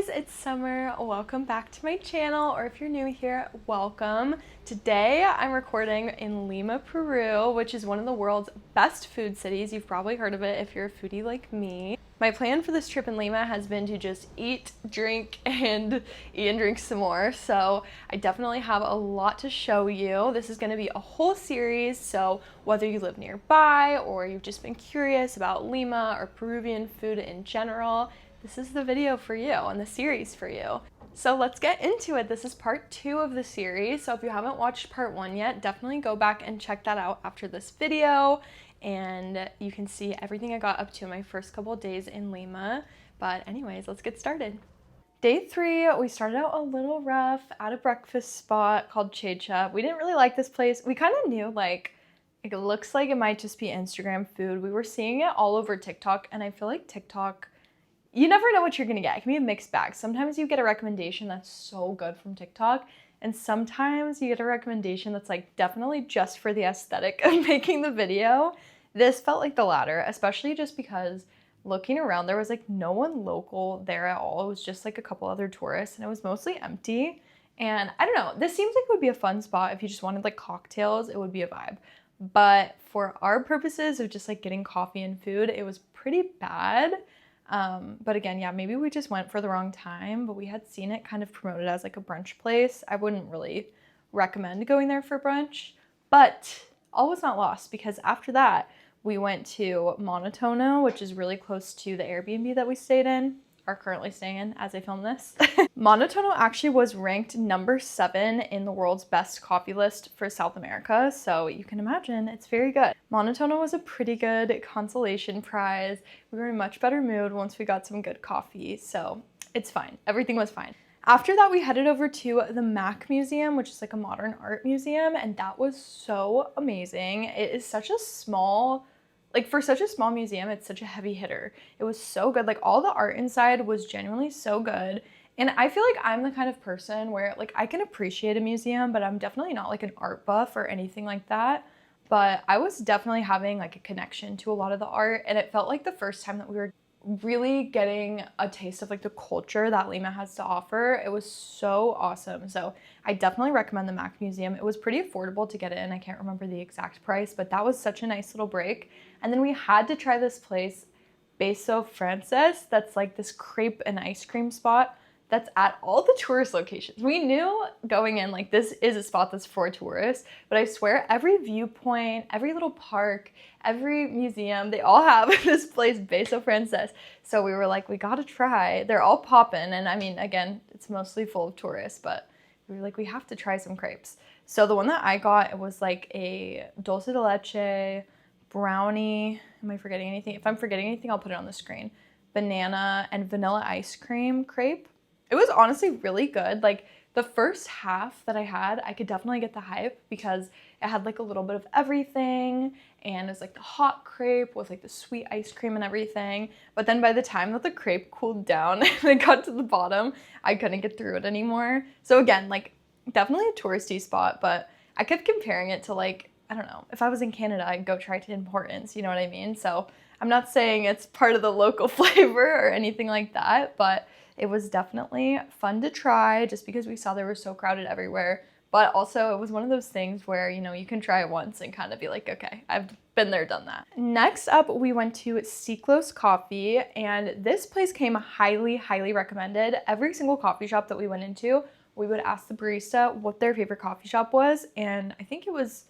it's Summer. Welcome back to my channel, or if you're new here, welcome. Today I'm recording in Lima, Peru, which is one of the world's best food cities. You've probably heard of it if you're a foodie like me. My plan for this trip in Lima has been to just eat, drink, and drink some more. So I definitely have a lot to show you. This is going to be a whole series, so whether you live nearby or you've just been curious about Lima or Peruvian food in general, this is the video for you and the series for you. So let's get into it. This is part 2 of the series. So if you haven't watched part 1 yet, definitely go back and check that out after this video. And you can see everything I got up to my first couple of days in Lima. But anyways, let's get started. Day 3, we started out a little rough at a breakfast spot called Ceviche. We didn't really like this place. We kind of knew like it looks like it might just be Instagram food. We were seeing it all over TikTok, and I feel like TikTok, you never know what you're gonna get. It can be a mixed bag. Sometimes you get a recommendation that's so good from TikTok, and sometimes you get a recommendation that's like definitely just for the aesthetic of making the video. This felt like the latter, especially just because looking around, there was like no one local there at all. It was just like a couple other tourists, and it was mostly empty. And I don't know, this seems like it would be a fun spot if you just wanted like cocktails. It would be a vibe. But for our purposes of just like getting coffee and food, it was pretty bad. But again, yeah, maybe we just went for the wrong time, but we had seen it kind of promoted as like a brunch place. I wouldn't really recommend going there for brunch, but all was not lost, because after that, we went to Monotono, which is really close to the Airbnb that we stayed in, are currently staying in as I film this. Monotono actually was ranked number 7 in the world's best coffee list for South America, so you can imagine it's very good. Monotono was a pretty good consolation prize. We were in a much better mood once we got some good coffee, so it's fine. Everything was fine. After that, we headed over to the Mac Museum, which is like a modern art museum, and that was so amazing. It is such a small, like for such a small museum, it's such a heavy hitter. It was so good. Like all the art inside was genuinely so good. And I feel like I'm the kind of person where like I can appreciate a museum, but I'm definitely not like an art buff or anything like that. But I was definitely having like a connection to a lot of the art, and it felt like the first time that we were really getting a taste of like the culture that Lima has to offer. It was so awesome. So I definitely recommend the Mac Museum. It was pretty affordable to get in. I can't remember the exact price, but that was such a nice little break. And then we had to try this place, Beso Frances, that's like this crepe and ice cream spot that's at all the tourist locations. We knew going in, like, this is a spot that's for tourists, but I swear every viewpoint, every little park, every museum, they all have this place, Beso Frances. So we were like, we gotta try. They're all poppin', and I mean, again, it's mostly full of tourists, but we were like, we have to try some crepes. So the one that I got, it was like a dulce de leche, brownie, am I forgetting anything? If I'm forgetting anything, I'll put it on the screen. Banana and vanilla ice cream crepe. It was honestly really good. Like the first half that I had, I could definitely get the hype because it had like a little bit of everything, and it was like the hot crepe with like the sweet ice cream and everything. But then by the time that the crepe cooled down and it got to the bottom, I couldn't get through it anymore. So again, like definitely a touristy spot, but I kept comparing it to like, I don't know, if I was in Canada, I'd go try Tim Hortons, you know what I mean? So I'm not saying it's part of the local flavor or anything like that, but it was definitely fun to try just because we saw they were so crowded everywhere. But also it was one of those things where, you know, you can try it once and kind of be like, okay, I've been there, done that. Next up, we went to Ciclos Coffee, and this place came highly, highly recommended. Every single coffee shop that we went into, we would ask the barista what their favorite coffee shop was, and I think it was,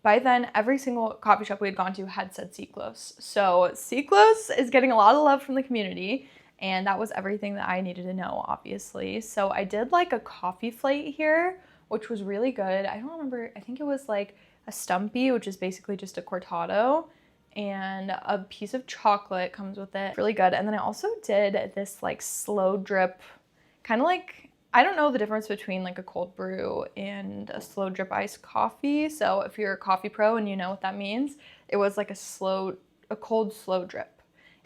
by then, every single coffee shop we had gone to had said Ciclos. So Ciclos is getting a lot of love from the community, and that was everything that I needed to know, obviously. So I did like a coffee flight here, which was really good. I don't remember, I think it was like a stumpy, which is basically just a cortado, and a piece of chocolate comes with it. Really good. And then I also did this like slow drip, kind of like, I don't know the difference between like a cold brew and a slow drip iced coffee. So if you're a coffee pro and you know what that means, it was like a cold slow drip.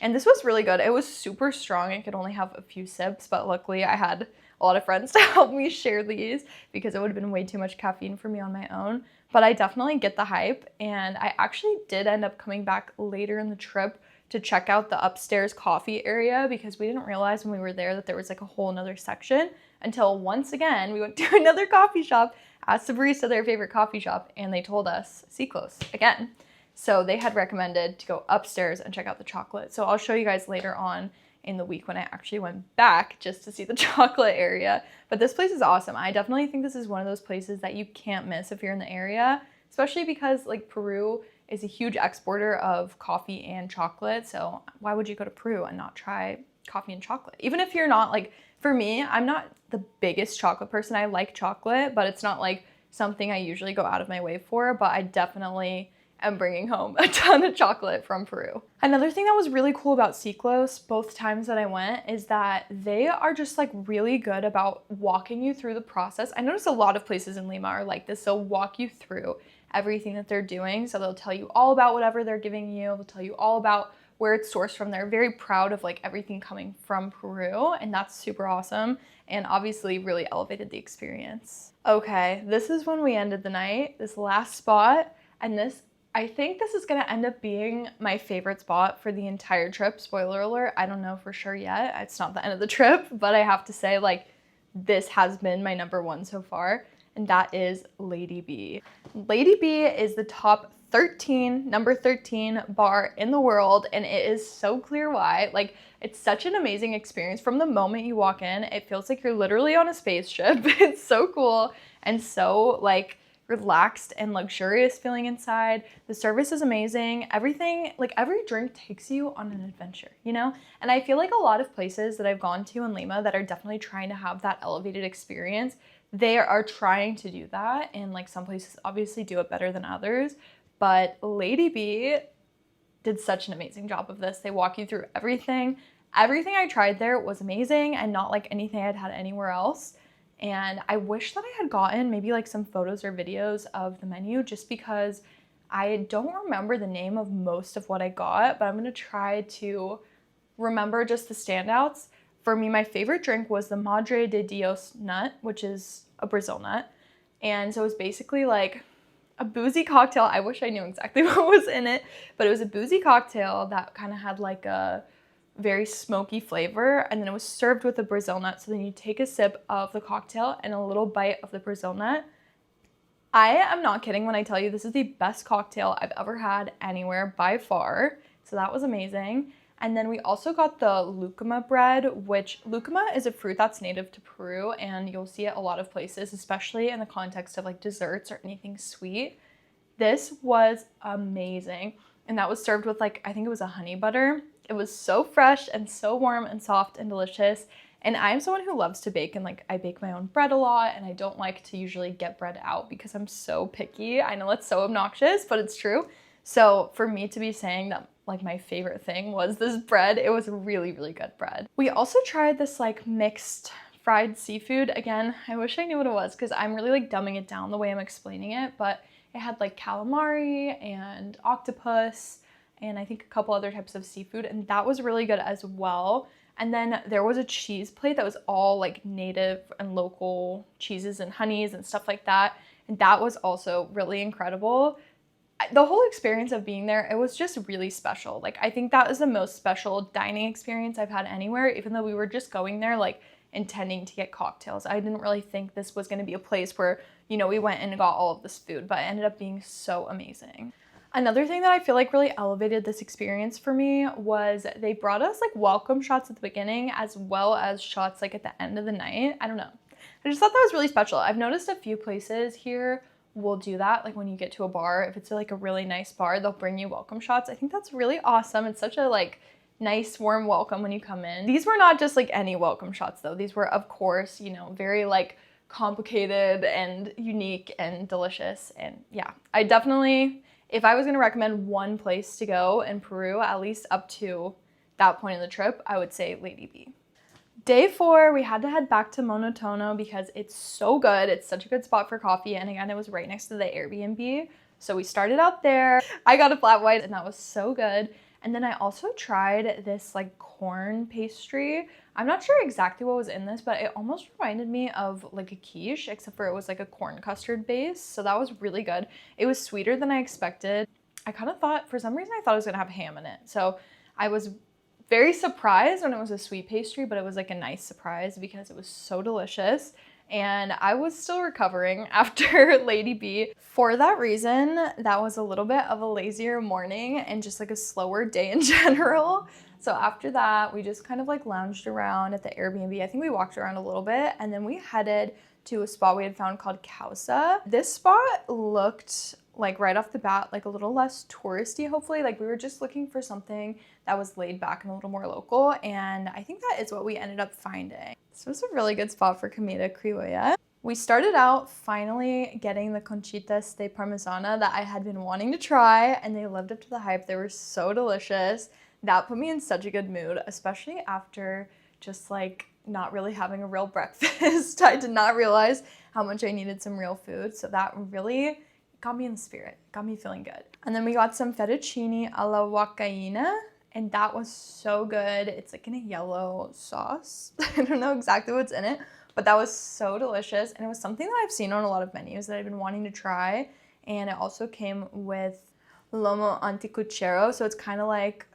And this was really good. It was super strong. I could only have a few sips, but luckily I had a lot of friends to help me share these because it would have been way too much caffeine for me on my own. But I definitely get the hype, and I actually did end up coming back later in the trip to check out the upstairs coffee area because we didn't realize when we were there that there was like a whole nother section until once again we went to another coffee shop, asked the barista their favorite coffee shop, and they told us Ciclos again. So they had recommended to go upstairs and check out the chocolate. So I'll show you guys later on in the week when I actually went back just to see the chocolate area. But this place is awesome. I definitely think this is one of those places that you can't miss if you're in the area, especially because like Peru is a huge exporter of coffee and chocolate. So why would you go to Peru and not try coffee and chocolate? Even if you're not like, for me, I'm not the biggest chocolate person. I like chocolate, but it's not like something I usually go out of my way for, but I definitely am bringing home a ton of chocolate from Peru. Another thing that was really cool about Ciclos both times that I went is that they are just like really good about walking you through the process. I noticed a lot of places in Lima are like this. They'll walk you through everything that they're doing. So they'll tell you all about whatever they're giving you. They'll tell you all about where it's sourced from. They're very proud of like everything coming from Peru, and that's super awesome and obviously really elevated the experience. Okay, this is when we ended the night, this last spot, and I think this is gonna end up being my favorite spot for the entire trip. Spoiler alert, I don't know for sure yet. It's not the end of the trip, but I have to say like this has been my number one so far, and that is Lady B. Lady B is the top number 13 bar in the world, and it is so clear why. Like, it's such an amazing experience. From the moment you walk in, it feels like you're literally on a spaceship. It's so cool and so like relaxed and luxurious feeling inside. The service is amazing. Everything, like every drink takes you on an adventure, you know? And I feel like a lot of places that I've gone to in Lima that are definitely trying to have that elevated experience, they are trying to do that. And like some places obviously do it better than others. But Lady B did such an amazing job of this. They walk you through everything. Everything I tried there was amazing and not like anything I'd had anywhere else. And I wish that I had gotten maybe like some photos or videos of the menu just because I don't remember the name of most of what I got, but I'm gonna try to remember just the standouts. For me, my favorite drink was the Madre de Dios nut, which is a Brazil nut. And so it was basically like a boozy cocktail. I wish I knew exactly what was in it, but it was a boozy cocktail that kind of had like a very smoky flavor, and then it was served with a Brazil nut. So then you take a sip of the cocktail and a little bite of the Brazil nut. I am not kidding when I tell you this is the best cocktail I've ever had anywhere by far. So that was amazing. And then we also got the lucuma bread, which lucuma is a fruit that's native to Peru, and you'll see it a lot of places, especially in the context of like desserts or anything sweet. This was amazing. And that was served with like, I think it was a honey butter. It was so fresh and so warm and soft and delicious. And I'm someone who loves to bake, and like I bake my own bread a lot, and I don't like to usually get bread out because I'm so picky. I know it's so obnoxious, but it's true. So for me to be saying that like my favorite thing was this bread, it was really, really good bread. We also tried this like mixed fried seafood. Again, I wish I knew what it was because I'm really like dumbing it down the way I'm explaining it, but it had like calamari and octopus and I think a couple other types of seafood, and that was really good as well. And then there was a cheese plate that was all like native and local cheeses and honeys and stuff like that, and that was also really incredible. The whole experience of being there, it was just really special. Like, I think that was the most special dining experience I've had anywhere, even though we were just going there like intending to get cocktails. I didn't really think this was going to be a place where, you know, we went and got all of this food, but it ended up being so amazing. Another thing that I feel like really elevated this experience for me was they brought us like welcome shots at the beginning as well as shots like at the end of the night. I don't know. I just thought that was really special. I've noticed a few places here will do that. Like when you get to a bar, if it's like a really nice bar, they'll bring you welcome shots. I think that's really awesome. It's such a like nice warm welcome when you come in. These were not just like any welcome shots though. These were of course, you know, very like complicated and unique and delicious. And yeah, I definitely, if I was going to recommend one place to go in Peru, at least up to that point in the trip, I would say Lady B. Day 4, we had to head back to Monotono because it's so good. It's such a good spot for coffee. And again, it was right next to the Airbnb. So we started out there. I got a flat white and that was so good. And then I also tried this like corn pastry. I'm not sure exactly what was in this, but it almost reminded me of like a quiche, except for it was like a corn custard base. So that was really good. It was sweeter than I expected. I kind of thought, for some reason, I thought it was gonna have ham in it. So I was very surprised when it was a sweet pastry, but it was like a nice surprise because it was so delicious. And I was still recovering after Lady B. For that reason, that was a little bit of a lazier morning and just like a slower day in general. So after that, we just kind of like lounged around at the Airbnb. I think we walked around a little bit and then we headed to a spot we had found called Causa. This spot looked like right off the bat, like a little less touristy, hopefully. Like we were just looking for something that was laid back and a little more local. And I think that is what we ended up finding. This was a really good spot for comida criolla. We started out finally getting the conchitas de parmesana that I had been wanting to try, and they lived up to the hype. They were so delicious. That put me in such a good mood, especially after just like not really having a real breakfast. I did not realize how much I needed some real food. So that really got me in the spirit, got me feeling good. And then we got some fettuccine alla huancaina, and that was so good. It's like in a yellow sauce. I don't know exactly what's in it, but that was so delicious. And it was something that I've seen on a lot of menus that I've been wanting to try. And it also came with lomo anticuchero. So it's kind of like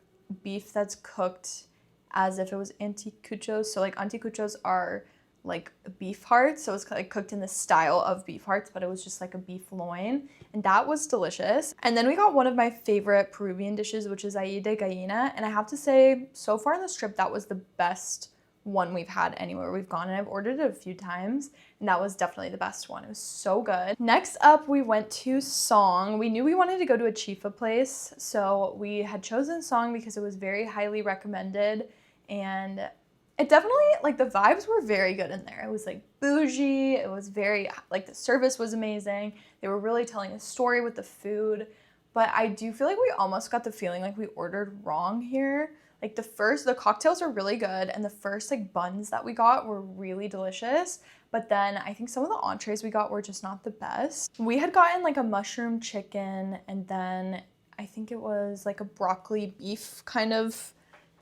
beef that's cooked as if it was anticuchos. So like anticuchos are like beef hearts, so it's like cooked in the style of beef hearts, but it was just like a beef loin, and that was delicious. And then we got one of my favorite Peruvian dishes, which is ají de gallina, and I have to say, so far on this trip, that was the best one we've had anywhere we've gone, and I've ordered it a few times, and that was definitely the best one. It was so good. Next up, we went to Song. We knew we wanted to go to a chifa place, so we had chosen Song because it was very highly recommended, and it definitely, like, the vibes were very good in there. It was, like, bougie. It was very, like, the service was amazing. They were really telling a story with the food. But I do feel like we almost got the feeling like we ordered wrong here. Like, the cocktails were really good. And the first, like, buns that we got were really delicious. But then I think some of the entrees we got were just not the best. We had gotten, like, a mushroom chicken. And then I think it was, like, a broccoli beef kind of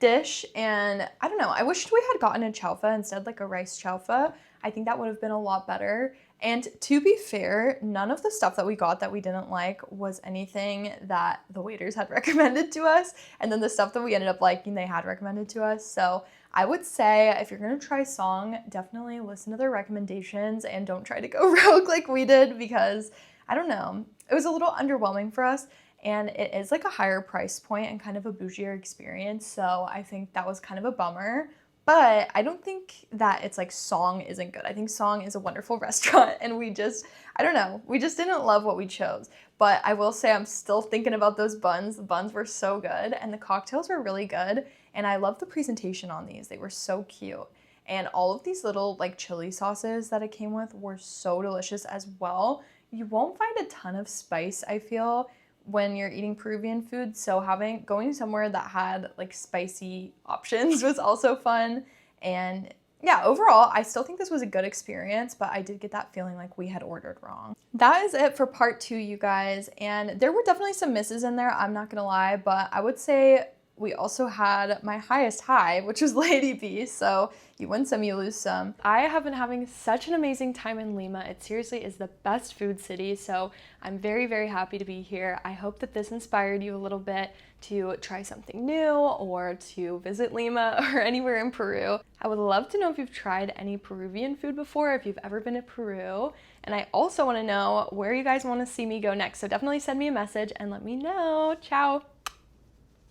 dish, and I don't know, I wished we had gotten a chaufa instead, like a rice chaufa. I think that would have been a lot better. And to be fair, none of the stuff that we got that we didn't like was anything that the waiters had recommended to us, and then the stuff that we ended up liking they had recommended to us. So I would say if you're gonna try Song, definitely listen to their recommendations and don't try to go rogue like we did, because I don't know, it was a little underwhelming for us. And it is like a higher price point and kind of a bougier experience. So I think that was kind of a bummer. But I don't think that it's like Song isn't good. I think Song is a wonderful restaurant, and I don't know, we just didn't love what we chose. But I will say I'm still thinking about those buns. The buns were so good, and the cocktails were really good. And I love the presentation on these. They were so cute. And all of these little like chili sauces that it came with were so delicious as well. You won't find a ton of spice, I feel, when you're eating Peruvian food, so going somewhere that had like spicy options was also fun. And yeah, overall, I still think this was a good experience, but I did get that feeling like we had ordered wrong. That is it for part 2, you guys, and there were definitely some misses in there, I'm not gonna lie, but I would say we also had my highest high, which was Lady B, so you win some, you lose some. I have been having such an amazing time in Lima. It seriously is the best food city, so I'm very, very happy to be here. I hope that this inspired you a little bit to try something new or to visit Lima or anywhere in Peru. I would love to know if you've tried any Peruvian food before, if you've ever been to Peru, and I also want to know where you guys want to see me go next, so definitely send me a message and let me know. Ciao!